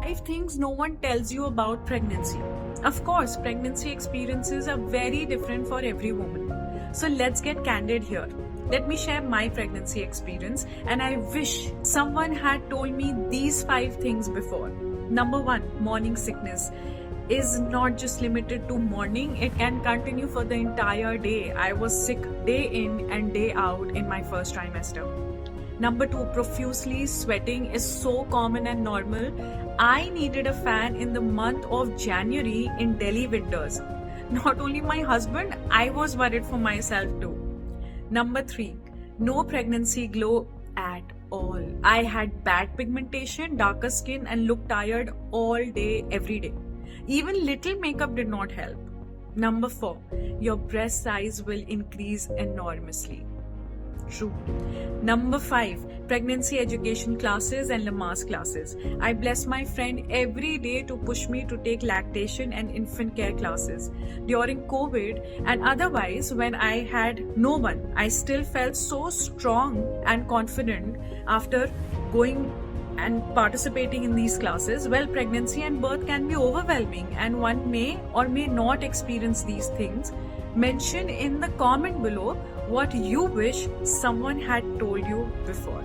5 things no one tells you about pregnancy. Of course, pregnancy experiences are very different for every woman. So let's get candid here. Let me share my pregnancy experience, and I wish someone had told me these 5 things before. Number 1, morning sickness is not just limited to morning, it can continue for the entire day. I was sick day in and day out in my first trimester. Number 2, profusely sweating is so common and normal. I needed a fan in the month of January in Delhi winters. Not only my husband, I was worried for myself too. Number 3, no pregnancy glow at all. I had bad pigmentation, darker skin, and looked tired all day, every day. Even little makeup did not help. Number 4, your breast size will increase enormously. True. Number 5, pregnancy education classes and Lamaze classes. I bless my friend every day to push me to take lactation and infant care classes. During COVID and otherwise, when I had no one, I still felt so strong and confident after going and participating in these classes. Well, pregnancy and birth can be overwhelming, and one may or may not experience these things. Mention in the comment below what you wish someone had told you before.